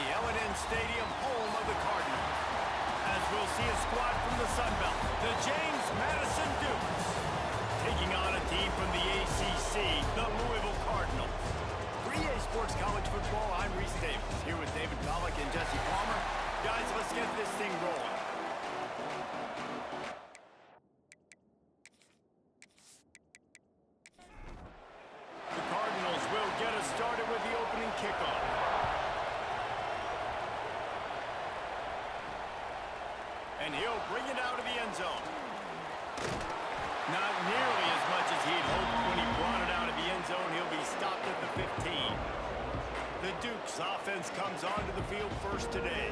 the L&N Stadium, home of the Cardinals. As we'll see a squad from the Sun Belt, the James Madison Dukes, taking on a team from the ACC, the Louisville Cardinals. For EA Sports College Football, I'm Reese Davis, here with David Pollack and Jesse Palmer. Guys, let's get this thing rolling. The Cardinals will get us started with the opening kickoff. And he'll bring it out of the end zone. Not nearly as much as he'd hoped when he brought it out of the end zone. He'll be stopped at the 15. The Dukes offense comes onto the field first today.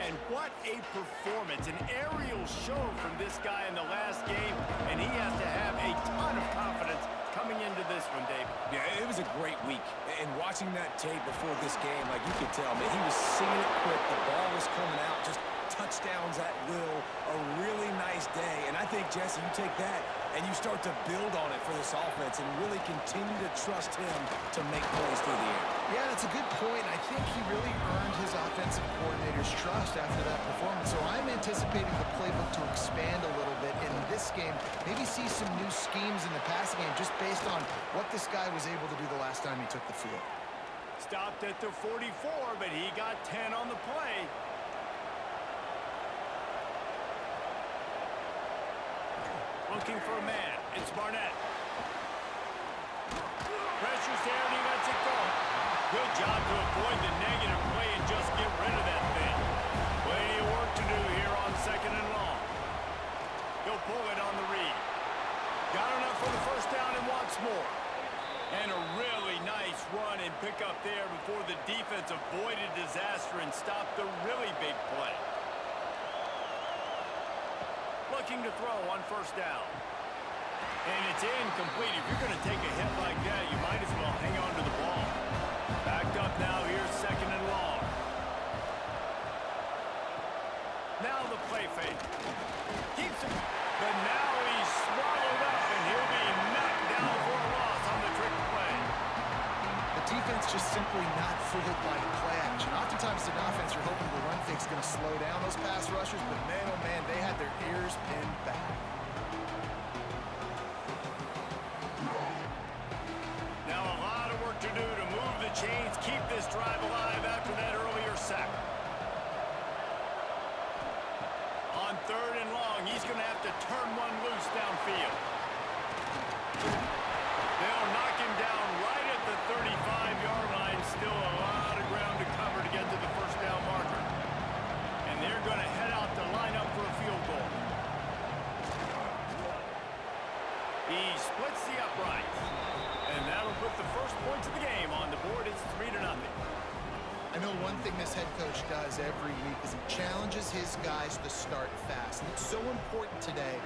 And what a performance, an aerial show from this guy in the last game. And he has to have a ton of confidence coming into this one, Dave. Yeah, it was a great week. And watching that tape before this game, like you could tell, man, he was singing it quick. The ball was coming out, just touchdowns at will. A really nice day. And I think, Jesse, you take that and you start to build on it for this offense and really continue to trust him to make plays through the air. Yeah, that's a good point. I think he really earned his offensive coordinator's trust after that performance. So I'm anticipating the playbook to expand a little bit in this game. Maybe see some new schemes in the passing game just based on what this guy was able to do the last time he took the field. Stopped at the 44, but he got 10 on the play. Looking for a man. It's Barnett. Pressure's there, and he lets it go. Good job to avoid the negative play and just get rid of that thing. Plenty of work to do here on 2nd and long. He'll pull it on the read. Got enough for the first down and wants more. And a really nice run and pick up there before the defense avoided disaster and stopped the really big play. Looking to throw on first down. And it's incomplete. If you're going to take a hit like that, you might as well hang on to the ball. Backed up now, here's 2nd and long. Now the play fake. Keeps him, but now he's swallowed up, and he'll be knocked down for a loss on the trick play. The defense just simply not fooled by play action. Oftentimes in offense, you're hoping the run fake's going to slow down those pass rushers, but man, oh man, they had their ears pinned back. Now a lot of work to do to move the chains, keep this drive alive after that earlier sack. On 3rd and long, he's going to have to turn one loose downfield. They'll knock him down right at the 35-yard line. Still a lot of ground to cover to get to the first down marker. And they're going to head out to line up for a field goal. He splits the uprights. And that'll put the first points of the game on the board. It's 3-0. I know one thing this head coach does every week is he challenges his guys to start fast. And it's so important today,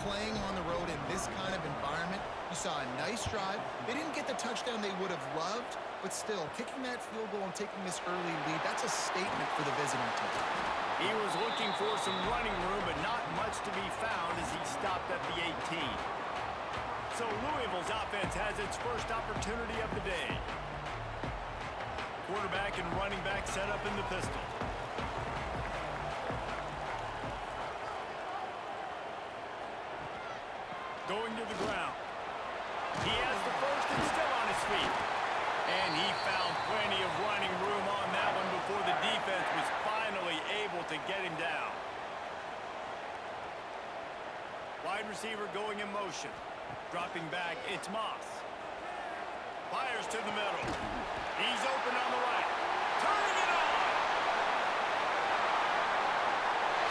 playing on the road in this kind of environment. You saw a nice drive. They didn't get the touchdown they would have loved, but still, kicking that field goal and taking this early lead, that's a statement for the visiting team. He was looking for some running room, but not much to be found as he stopped at the 18. So Louisville's offense has its first opportunity of the day. Quarterback and running back set up in the pistol. Going to the ground. He has the first and still on his feet. And he found plenty of running room on that one before the defense was finally able to get him down. Wide receiver going in motion. Dropping back, it's Moss. Fires to the middle. He's open on the right. Turning it on!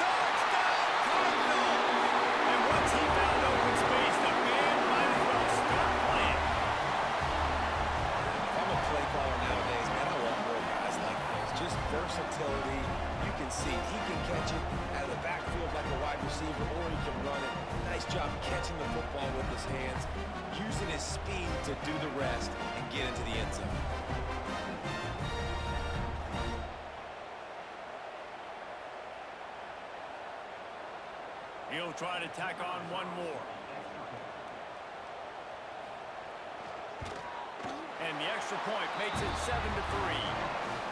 Touchdown, Cardinals! And once he found open space, the man might as well start playing. If I'm a play caller nowadays, man, I want more guys like this. Just versatility. You can see he can catch it out of the backfield like a wide receiver, or he can run it. Nice job catching the football with his hands, using his speed to do the rest and get into the end zone. He'll try to tack on one more. And the extra point makes it 7-3.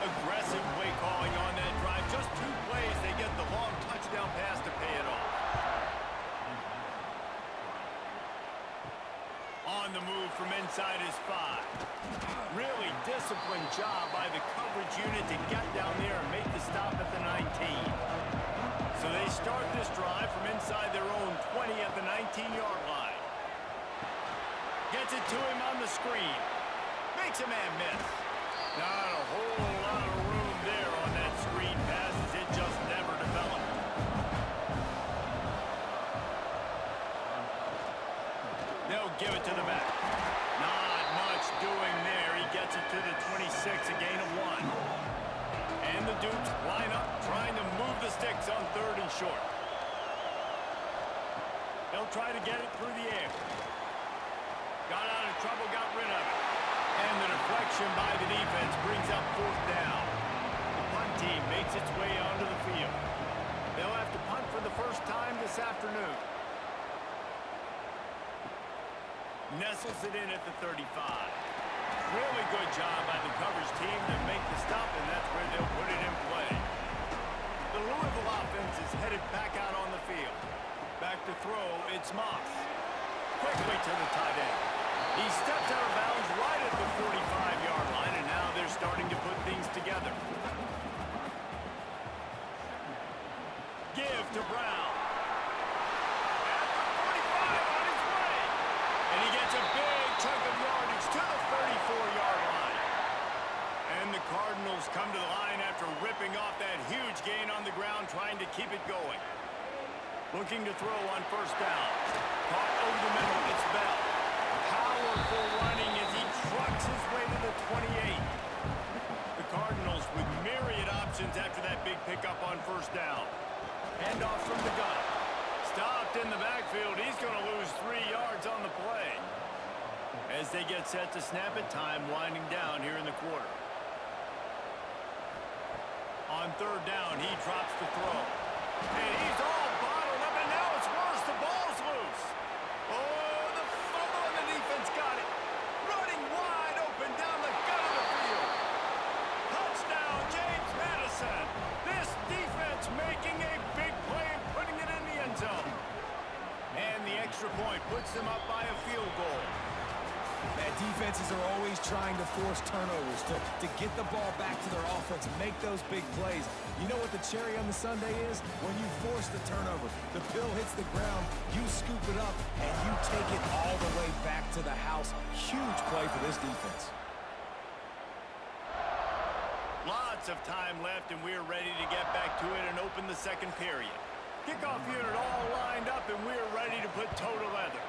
Aggressive play calling on that drive. Just 2 plays, they get the long touchdown pass to pay it off. On the move from inside his 5. Really disciplined job by the coverage unit to get down there and make the stop at the 19. So they start this drive from inside their own 20 at the 19-yard line. Gets it to him on the screen. Makes a man miss. Not a whole lot of room there on that screen pass as it just never developed. They'll give it to the back. Not much doing there. He gets it to the 26, a gain of 1. And the Dukes line up, trying to move the sticks on 3rd and short. They'll try to get it through the air. Got out of trouble, got rid of it. And the deflection by the defense brings up 4th down. The punt team makes its way onto the field. They'll have to punt for the first time this afternoon. Nestles it in at the 35. Really good job by the coverage team to make the stop, and that's where they'll put it in play. The Louisville offense is headed back out on the field. Back to throw, it's Moss. Quickly to the tight end. He steps out of bounds right at the 45-yard line, and now they're starting to put things together. Give to Brown. At the 45 on his way. And he gets a big chunk of yardage to the 34-yard line. And the Cardinals come to the line after ripping off that huge gain on the ground, trying to keep it going. Looking to throw on 1st down. Caught over the middle, it's Bell. Powerful running as he trucks his way to the 28. The Cardinals with myriad options after that big pickup on 1st down. Handoff from the gun. Stopped in the backfield. He's going to lose 3 yards on the play. As they get set to snap it, time winding down here in the quarter. On 3rd down, he drops the throw. And he's all bottled up, and now it's worse. The ball's loose. Oh, the fumble, and the defense got it. Running wide open down the gut of the field. Touchdown, James Madison. This defense making a big play and putting it in the end zone. And the extra point puts them up by a field goal. Man, defenses are always trying to force turnovers to get the ball back to their offense, make those big plays. You know what the cherry on the sundae is? When you force the turnover, the pill hits the ground, you scoop it up, and you take it all the way back to the house. Huge play for this defense. Lots of time left, and we're ready to get back to it and open the 2nd period. Kickoff unit all lined up, and we're ready to put toe to leather.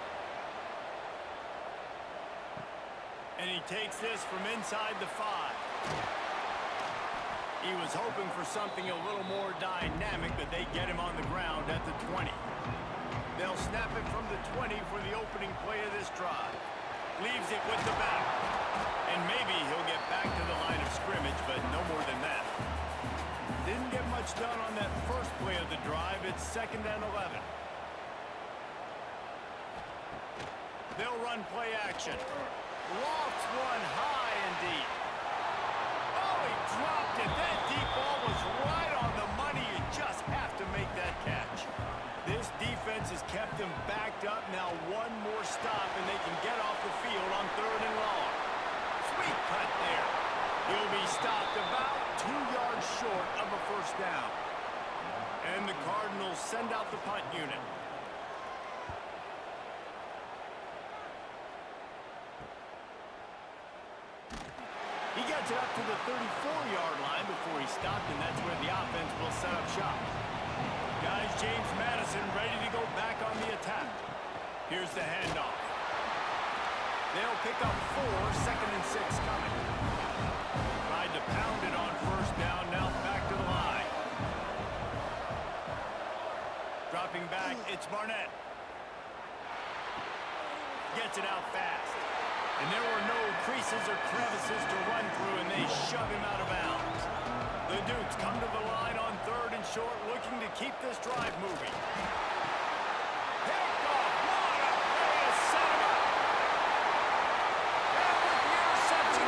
And he takes this from inside the 5. He was hoping for something a little more dynamic, but they get him on the ground at the 20. They'll snap it from the 20 for the opening play of this drive. Leaves it with the back. And maybe he'll get back to the line of scrimmage, but no more than that. Didn't get much done on that first play of the drive. It's 2nd and 11. They'll run play action. Lofts one high and deep. Oh, he dropped it. That deep ball was right on the money. You just have to make that catch. This defense has kept them backed up. Now 1 more stop, and they can get off the field on 3rd and long. Sweet cut there. He'll be stopped about 2 yards short of a 1st down. And the Cardinals send out the punt unit. He gets it up to the 34-yard line before he stopped, and that's where the offense will set up shop. Guys, James Madison ready to go back on the attack. Here's the handoff. They'll pick up 4, 2nd and 6 coming. Tried to pound it on 1st down, now back to the line. Dropping back, it's Barnett. Gets it out fast. And there were no creases or crevices to run through, and they shove him out of bounds. The Dukes come to the line on 3rd and short, looking to keep this drive moving. Picked off. What a play to set him up. And with the interception,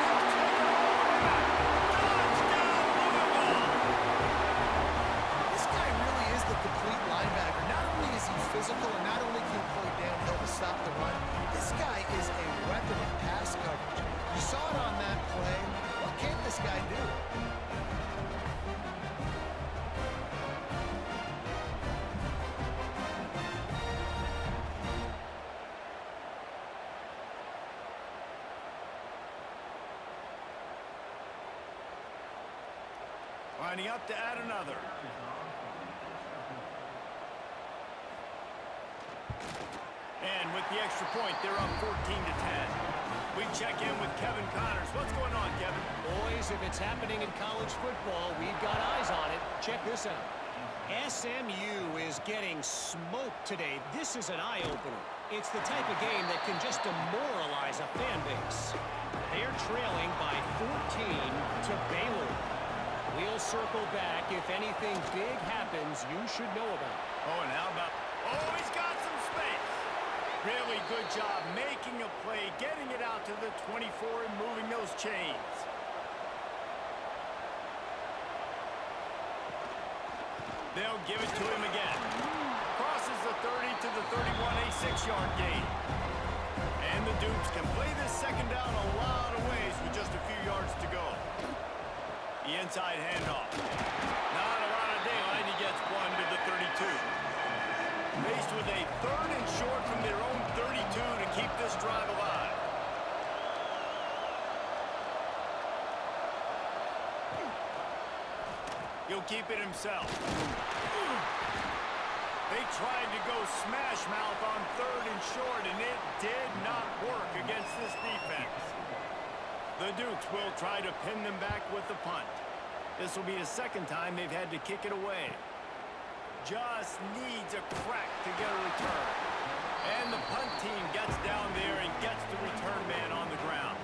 Lining up to add another. And with the extra point, they're up 14-10. We check in with Kevin Connors. What's going on, Kevin? Boys, if it's happening in college football, we've got eyes on it. Check this out. SMU is getting smoked today. This is an eye-opener. It's the type of game that can just demoralize a fan base. They're trailing by 14 to Baylor. We'll circle back. If anything big happens, you should know about it. Oh, and how about... Oh, he's got some space. Really good job making a play, getting it out to the 24 and moving those chains. They'll give it to him again. Crosses the 30 to the 31, a 6-yard gain. And the Dukes can play this second down a lot of ways with just a few yards to go. The inside handoff. Not a lot of daylight. He gets one to the 32. Faced with a 3rd and short from their own 32 to keep this drive alive. He'll keep it himself. They tried to go smash mouth on 3rd and short, and it did not work against this defense. The Dukes will try to pin them back with the punt. This will be the second time they've had to kick it away. Just needs a crack to get a return. And the punt team gets down there and gets the return man on the ground.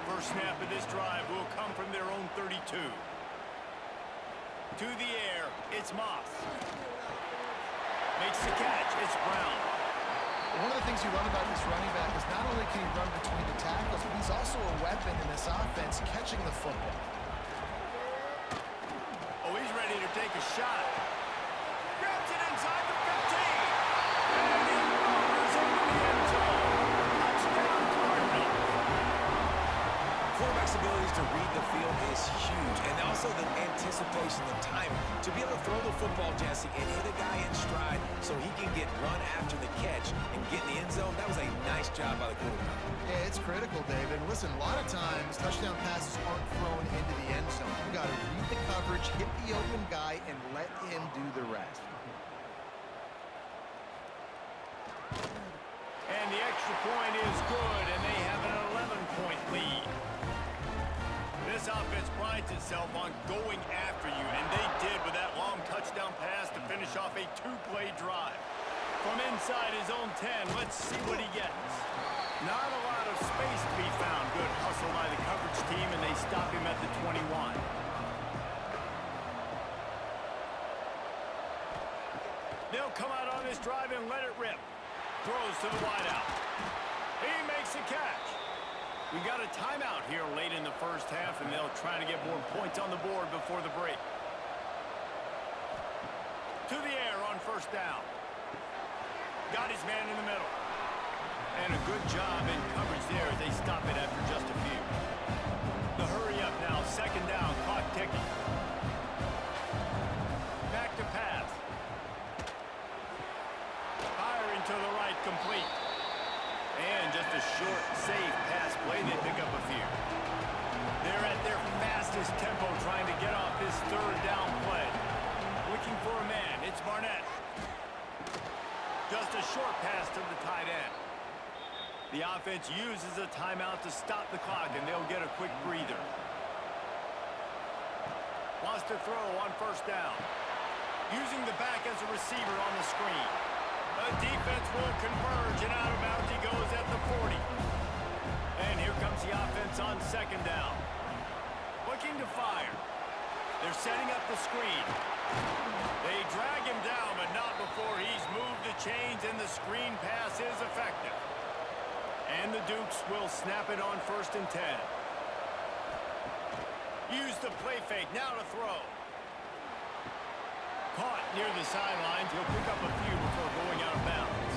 First snap of this drive will come from their own 32. To the air, it's Moss. Makes the catch, it's Brown. One of the things you love about this running back is not only can he run between the tackles, but he's also a weapon in this offense catching the football. Oh, he's ready to take a shot. Grabs it inside the 15. And he roars into the end zone. Touchdown, Cardinals. Quarterback's abilities to read the field is huge, and also the anticipation, the timing. To be able to throw the football, Jesse, and hit a guy in stride so he can get run after the catch and get in the end zone, that was a nice job by the quarterback. Yeah, it's critical, David. Listen, a lot of times touchdown passes aren't thrown into the end zone. You got to read the coverage, hit the open guy, and let him do the rest. And the extra point is good, and they have an 11-point lead. This offense prides itself on going after you, and they did with that long touchdown pass to finish off a 2-play drive. From inside his own 10, let's see what he gets. Not a lot of space to be found. Good hustle by the coverage team, and they stop him at the 21. They'll come out on this drive and let it rip. Throws to the wideout. He makes a catch. We got a timeout here late in the first half, and they'll try to get more points on the board before the break. To the air on first down. Got his man in the middle. And a good job in coverage there as they stop it after just a few. The hurry up now, second down, clock ticking. Back to pass. Firing to the right, complete. And just a short, safe pass play. They pick up a few. They're at their fastest tempo trying to get off this third down play. Looking for a man. It's Barnett. Just a short pass to the tight end. The offense uses a timeout to stop the clock, and they'll get a quick breather. Wants to throw on first down. Using the back as a receiver on the screen. The defense will converge, and out of bounds he goes at the 40. And here comes the offense on second down. Looking to fire. They're setting up the screen. They drag him down, but not before he's moved the chains, and the screen pass is effective. And the Dukes will snap it on first and 10. Use the play fake, now to throw. Caught near the sidelines. He'll pick up a few before going out of bounds.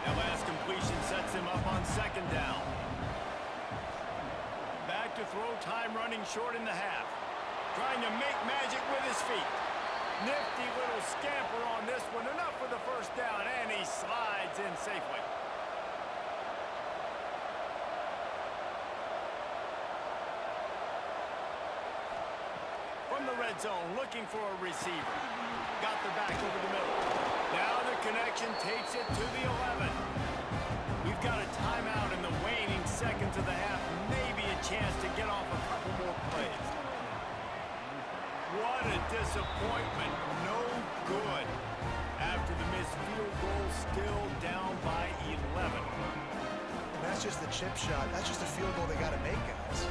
That last completion sets him up on second down. Back to throw, time running short in the half. Trying to make magic with his feet. Nifty little scamper on this one. Enough for the first down, and he slides in safely. From the red zone, looking for a receiver. Got the back over the middle. Now the connection takes it to the 11. We've got a timeout in the waning seconds of the half. Maybe a chance to get off a couple more plays. What a disappointment. No good. After the missed field goal, still down by 11. That's just the chip shot. That's just a field goal they got to make, guys.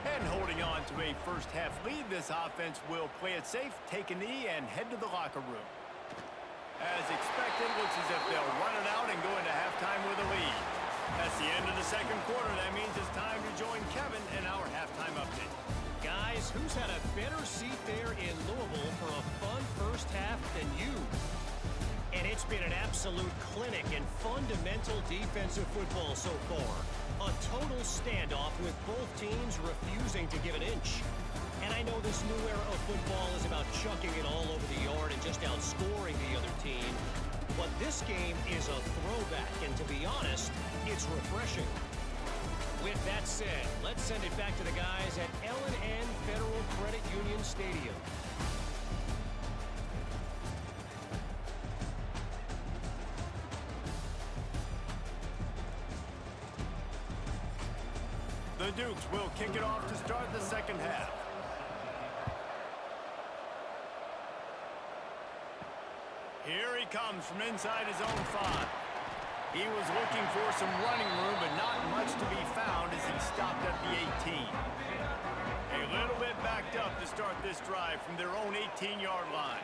And holding on to a first-half lead, this offense will play it safe, take a knee, and head to the locker room. As expected, looks as if they'll run it out and go into halftime with a lead. That's the end of the second quarter. That means it's time to join Kevin in our halftime update. Guys, who's had a better seat there in Louisville for a fun first half than you? And it's been an absolute clinic in fundamental defensive football so far. A total standoff with both teams refusing to give an inch. And I know this new era of football is about chucking it all over the yard and just outscoring the other team. But this game is a throwback, and to be honest, it's refreshing. With that said, let's send it back to the guys at L&N Federal Credit Union Stadium. The Dukes will kick it off to start the second half. Here he comes from inside his own 5. He was looking for some running room, but not much to be found as he stopped at the 18. A little bit backed up to start this drive from their own 18-yard line.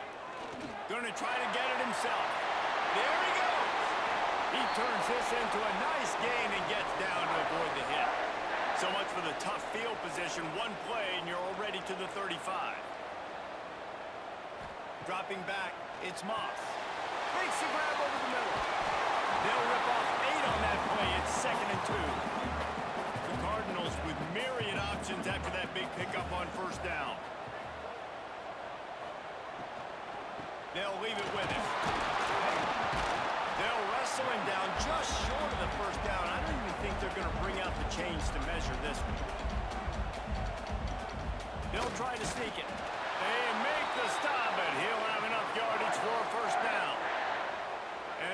Gonna try to get it himself. There he goes! He turns this into a nice gain and gets down to avoid the hit. So much for the tough field position. One play and you're already to the 35. Dropping back, it's Moss. Makes the grab over the middle. They'll rip off 8 on that play. It's 2nd and 2. The Cardinals with myriad options after that big pickup on first down. They'll leave it with him. They'll wrestle him down just short of the first down. I don't even think they're going to bring out the chains to measure this one. They'll try to sneak it. They make the stop, but he'll have enough yardage for a first down.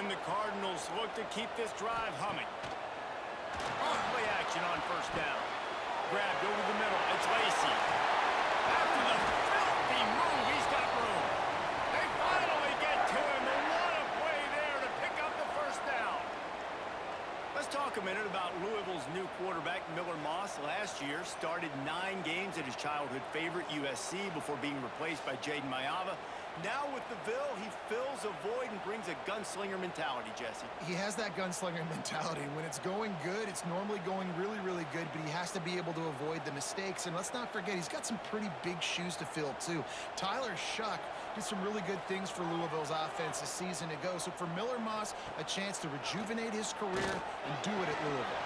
And the Cardinals look to keep this drive humming. Play action on first down. Grabbed over the middle. It's Lacey. After the filthy move, he's got room. They finally get to him. And what a play there to pick up the first down. Let's talk a minute about Louisville's new quarterback, Miller Moss. Last year, started 9 games at his childhood favorite, USC, before being replaced by Jaden Mayava. Now with the Ville, he fills a void and brings a gunslinger mentality, Jesse. He has that gunslinger mentality. When it's going good, it's normally going really, really good, but he has to be able to avoid the mistakes. And let's not forget, he's got some pretty big shoes to fill, too. Tyler Shuck did some really good things for Louisville's offense a season ago. So for Miller Moss, a chance to rejuvenate his career and do it at Louisville.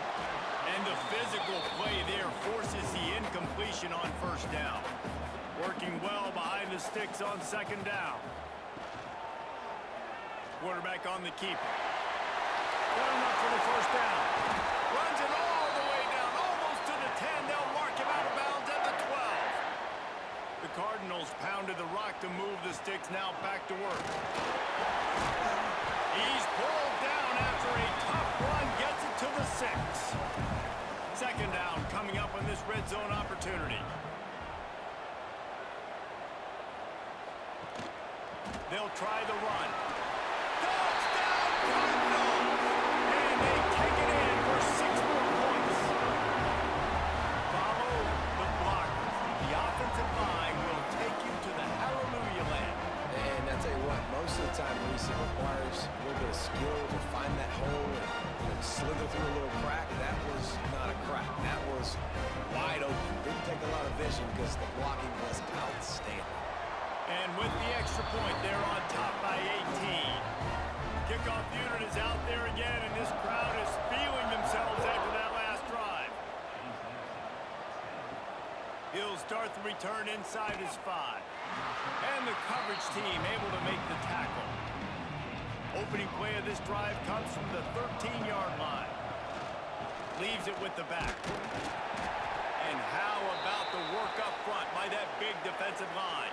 And the physical play there forces the incompletion on first down. Working well behind the sticks on second down. Quarterback on the keeper. Got enough for the first down. Runs it all the way down, almost to the 10. They'll mark him out of bounds at the 12. The Cardinals pounded the rock to move the sticks, now back to work. He's pulled down after a tough run, gets it to the 6. Second down coming up on this red zone opportunity. They'll try the run. Touchdown, Cardinals! And they take it in for 6 more points. Follow the blockers. The offensive line will take you to the hallelujah land. And I tell you what, most of the time, Reese, it requires a little bit of skill to find that hole and slither through a little crack. That was not a crack. That was wide open. Didn't take a lot of vision because the blocking was outstanding. And with the extra point, they're on top by 18. Kickoff unit is out there again, and this crowd is feeling themselves after that last drive. He'll start the return inside his 5. And the coverage team able to make the tackle. Opening play of this drive comes from the 13-yard line. Leaves it with the back. And how about the work up front by that big defensive line?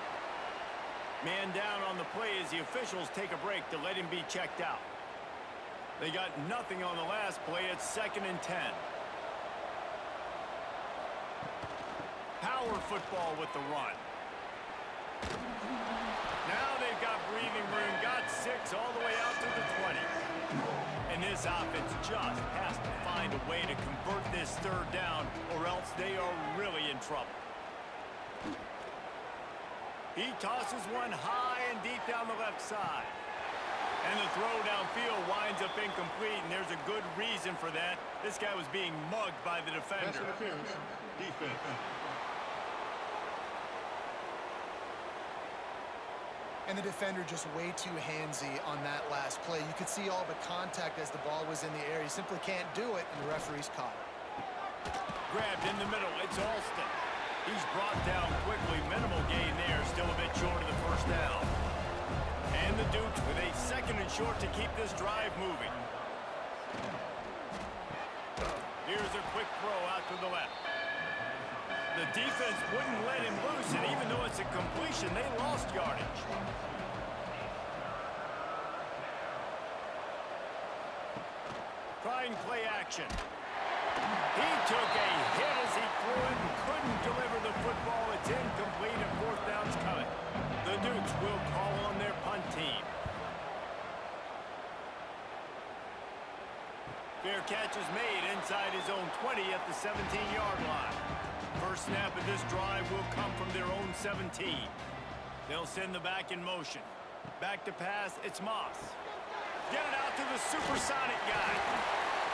Man down on the play as the officials take a break to let him be checked out. They got nothing on the last play. It's 2nd and 10. Power football with the run. Now they've got breathing room. Got 6 all the way out to the 20. And this offense just has to find a way to convert this 3rd down, or else they are really in trouble. He tosses one high and deep down the left side. And the throw downfield winds up incomplete, and there's a good reason for that. This guy was being mugged by the defender. Defense. And the defender just way too handsy on that last play. You could see all the contact as the ball was in the air. He simply can't do it, and the referee's caught it. Grabbed in the middle. It's Alston. He's brought down quickly. Minimal gain there. Still a bit short of the 1st down. And the Dukes with a 2nd and short to keep this drive moving. Here's a quick throw out to the left. The defense wouldn't let him loose, and even though it's a completion, they lost yardage. Trying play action. He took a hit as he threw it and couldn't deliver the football. It's incomplete and 4th down's coming. The Dukes will call on their punt team. Fair catch is made inside his own 20 at the 17-yard line. First snap of this drive will come from their own 17. They'll send the back in motion. Back to pass, it's Moss. Get it out to the supersonic guy.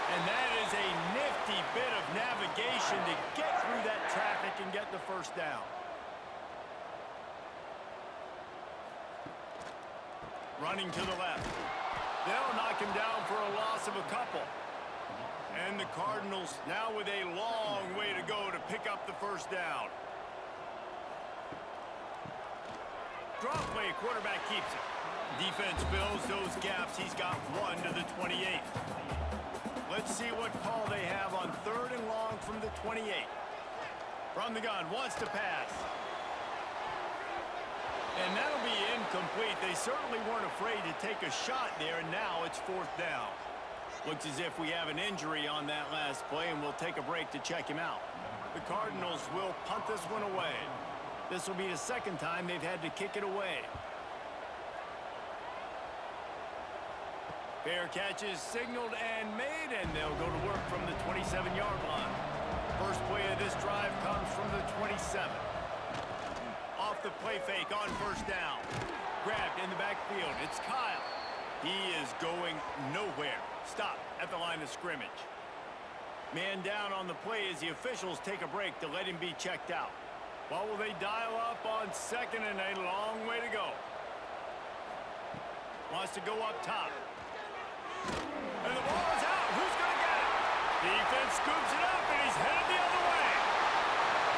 And that is a nifty bit of navigation to get through that traffic and get the 1st down. Running to the left. They'll knock him down for a loss of a couple. And the Cardinals now with a long way to go to pick up the 1st down. Draw play, quarterback keeps it. Defense fills those gaps. He's got 1 to the 28. Let's see what call they have on 3rd and long from the 28. From the gun, wants to pass. And that'll be incomplete. They certainly weren't afraid to take a shot there, and now it's 4th down. Looks as if we have an injury on that last play, and we'll take a break to check him out. The Cardinals will punt this one away. This will be the 2nd time they've had to kick it away. Fair catch is signaled and made, and they'll go to work from the 27-yard line. First play of this drive comes from the 27. Off the play fake on 1st down. Grabbed in the backfield. It's Kyle. He is going nowhere. Stop at the line of scrimmage. Man down on the play as the officials take a break to let him be checked out. What will they dial up on 2nd and a long way to go? Wants to go up top. And the ball is out. Who's going to get it? Defense scoops it up, and he's headed the other way.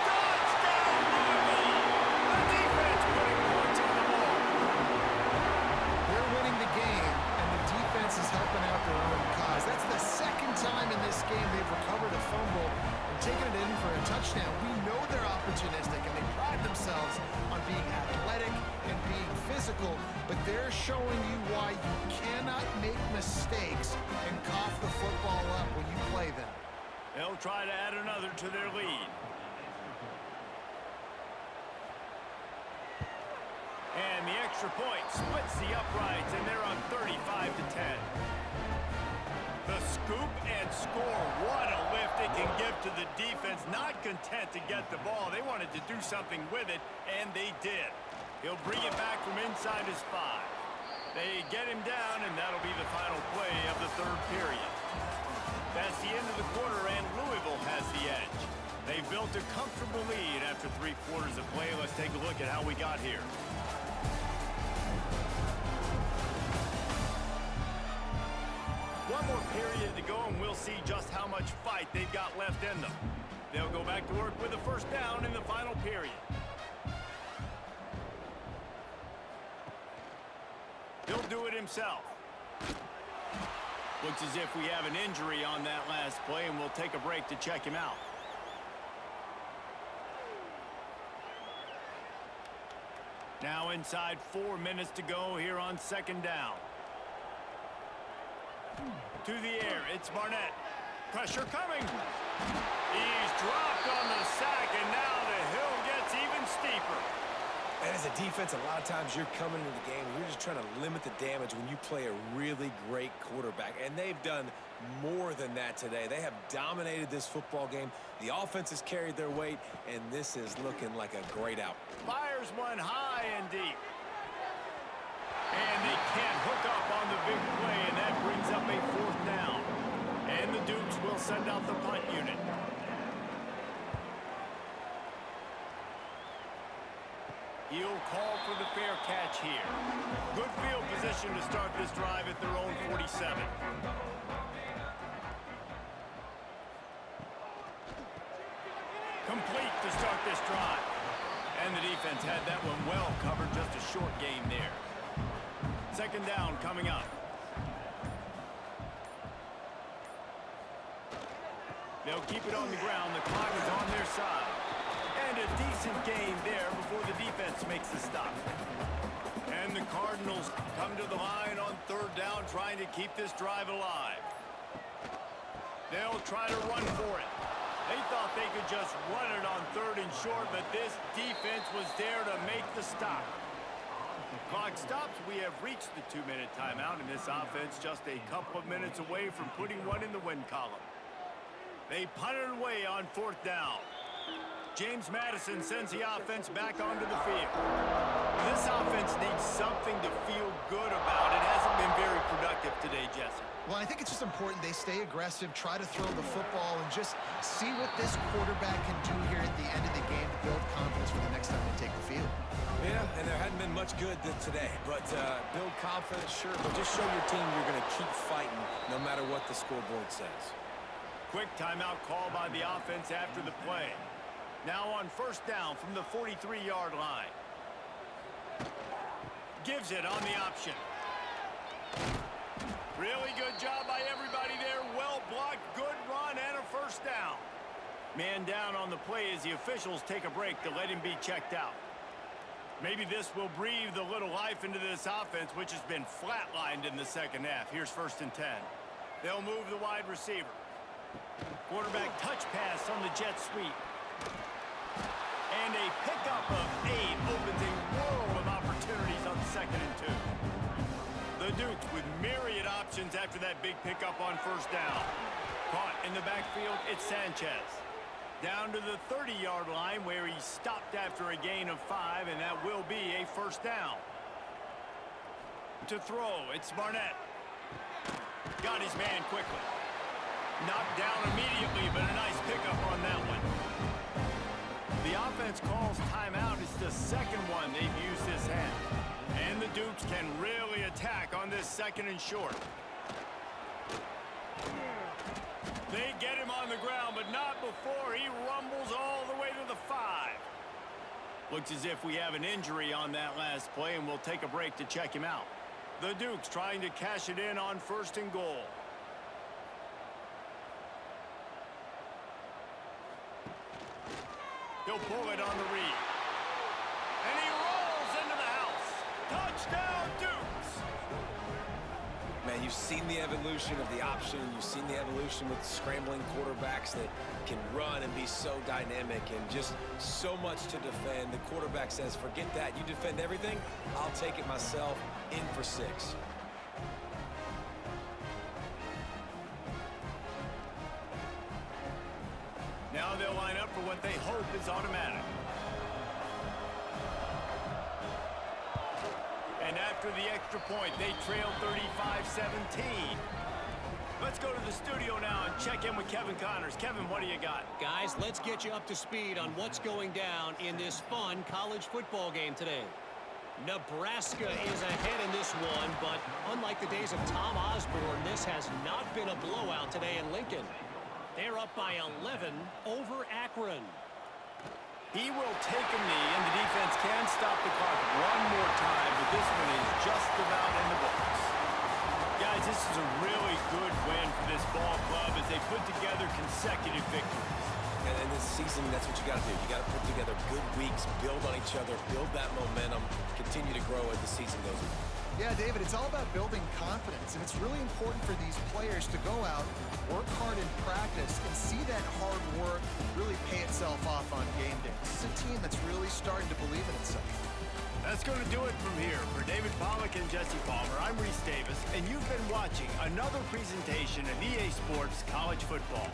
Touchdown, Louisville! The defense putting points on the board. They're winning the game, and the defense is helping out their own cause. That's the 2nd time in this game they've recovered a fumble and taken it in for a touchdown. We know they're opportunistic, and they pride themselves on being athletic and being physical, but they're showing you why you cannot make mistakes and cough the football up when you play them. They'll try to add another to their lead. And the extra point splits the uprights, and they're on 35 to 10. The scoop and score. What a lift it can give to the defense. Not content to get the ball. They wanted to do something with it, and they did. He'll bring it back from inside his 5. They get him down, and that'll be the final play of the 3rd period. That's the end of the quarter, and Louisville has the edge. They've built a comfortable lead after 3 quarters of play. Let's take a look at how we got here. One more period to go, and we'll see just how much fight they've got left in them. They'll go back to work with a 1st down in the final period. He'll do it himself. Looks as if we have an injury on that last play, and we'll take a break to check him out. Now inside 4 minutes to go here on second down. To the air, it's Barnett. Pressure coming. He's dropped on the sack, and now the hill gets even steeper. And as a defense, a lot of times you're coming into the game and you're just trying to limit the damage when you play a really great quarterback. And they've done more than that today. They have dominated this football game. The offense has carried their weight, and this is looking like a great out. Fires one high and deep. And they can't hook up on the big play, and that brings up a 4th down. And the Dukes will send out the punt unit. He'll call for the fair catch here. Good field position to start this drive at their own 47. Complete to start this drive. And the defense had that one well covered, just a short game there. Second down coming up. They'll keep it on the ground. The clock is on their side. And a decent gain there before the defense makes the stop. And the Cardinals come to the line on third down, trying to keep this drive alive. They'll try to run for it. They thought they could just run it on 3rd and short, but this defense was there to make the stop. Clock stops. We have reached the 2-minute timeout, and this offense just a couple of minutes away from putting one in the win column. They punt it away on 4th down. James Madison sends the offense back onto the field. This offense needs something to feel good about. It hasn't been very productive today, Jesse. Well, I think it's just important they stay aggressive, try to throw the football, and just see what this quarterback can do here at the end of the game to build confidence for the next time they take the field. Yeah, and there hadn't been much good today. But build confidence, sure, but just show your team you're going to keep fighting no matter what the scoreboard says. Quick timeout call by the offense after the play. Now on first down from the 43-yard line. Gives it on the option. Really good job by everybody there. Well blocked, good run, and a first down. Man down on the play as the officials take a break to let him be checked out. Maybe this will breathe a little life into this offense, which has been flatlined in the second half. Here's 1st and 10. They'll move the wide receiver. Quarterback touch pass on the jet sweep. And a pickup of 8 opens a world of opportunities on 2nd and 2. The Dukes with myriad options after that big pickup on first down. Caught in the backfield, it's Sanchez. Down to the 30-yard line where he stopped after a gain of 5, and that will be a first down. To throw, it's Barnett. Got his man quickly. Knocked down immediately, but a nice pickup on that one. The offense calls timeout. It's the second one they've used this half. And the Dukes can really attack on this 2nd and short. They get him on the ground, but not before he rumbles all the way to the 5. Looks as if we have an injury on that last play, and we'll take a break to check him out. The Dukes trying to cash it in on 1st and goal. He'll pull it on the read. And he rolls into the house. Touchdown, Dukes! Man, you've seen the evolution of the option. You've seen the evolution with scrambling quarterbacks that can run and be so dynamic and just so much to defend. The quarterback says, forget that. You defend everything, I'll take it myself. In for 6. Now they'll line up for what they hope is automatic. And after the extra point, they trail 35-17. Let's go to the studio now and check in with Kevin Connors. Kevin, what do you got? Guys, let's get you up to speed on what's going down in this fun college football game today. Nebraska is ahead in this one, but unlike the days of Tom Osborne, this has not been a blowout today in Lincoln. They're up by 11 over Akron. He will take a knee, and the defense can stop the clock one more time, but this one is just about in the books. Guys, this is a really good win for this ball club as they put together consecutive victories. And this season season, that's what you got to do. You got to put together good weeks, build on each other, build that momentum, continue to grow as the season goes on. Yeah, David, it's all about building confidence, and it's really important for these players to go out, work hard in practice, and see that hard work really pay itself off on game day. This is a team that's really starting to believe in itself. That's going to do it from here. For David Pollack and Jesse Palmer, I'm Reese Davis, and you've been watching another presentation of EA Sports College Football.